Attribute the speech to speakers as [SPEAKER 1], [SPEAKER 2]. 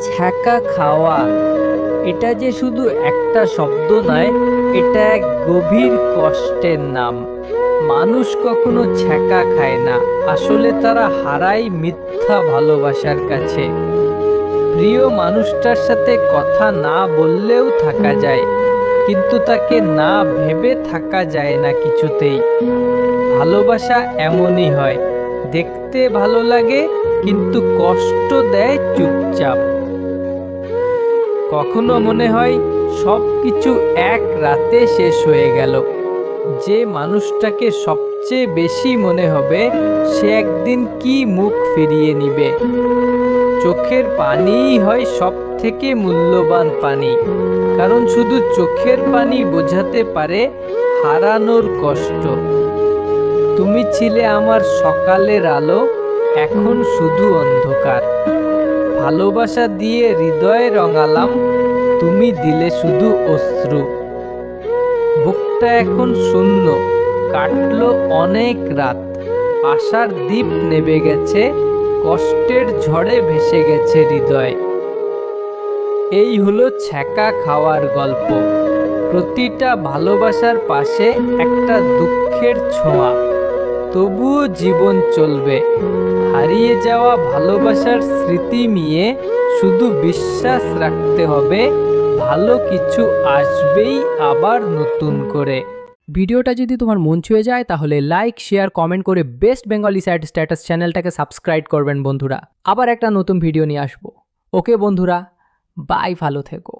[SPEAKER 1] ছ্যাঁকা খাওয়া এটা যে শুধু একটা শব্দ নয়, এটা এক গভীর কষ্টের নাম। মানুষ কখনো ছ্যাঁকা খায় না, আসলে তারা হারায় মিথ্যা ভালোবাসার কাছে। প্রিয় মানুষটার সাথে কথা না বললেও থাকা যায়, কিন্তু তাকে না ভেবে থাকা যায় না কিছুতেই। ভালোবাসা এমনই হয়, দেখতে ভালো লাগে কিন্তু কষ্ট দেয় চুপচাপ। কখনো মনে হয় সব কিছু এক রাতে শেষ হয়ে গেল। যে মানুষটাকে সবচেয়ে বেশি মনে হবে, সে একদিন কি মুখ ফিরিয়ে নিবে। চোখের পানিই হয় সব থেকে মূল্যবান পানি, কারণ শুধু চোখের পানি বোঝাতে পারে হারানোর কষ্ট। তুমি ছিলে আমার সকালের আলো, এখন শুধু অন্ধকার। ভালোবাসা দিয়ে হৃদয়ে রঙালাম, তুমি দিলে শুধু অশ্রু। বুকটা এখন শূন্য, কাটলো অনেক রাত। আশার দ্বীপ নেবে গেছে, কষ্টের ঝড়ে ভেসে গেছে হৃদয়। এই হলো ছ্যাঁকা খাওয়ার গল্প। প্রতিটা ভালোবাসার পাশে একটা দুঃখের ছোঁয়া, তবুও জীবন চলবে। হারিয়ে যাওয়া ভালোবাসার স্মৃতি নিয়ে শুধু বিশ্বাস রাখতে হবে, ভালো কিছু আসবেই আবার নতুন করে।
[SPEAKER 2] ভিডিওটা যদি তোমার মন ছুঁয়ে যায় তাহলে লাইক, শেয়ার, কমেন্ট করে বেস্ট বেঙ্গলি স্যাড স্ট্যাটাস চ্যানেলটাকে সাবস্ক্রাইব করবেন বন্ধুরা। আবার একটা নতুন ভিডিও নিয়ে আসবো। ওকে বন্ধুরা, বাই, ভালো থেকো।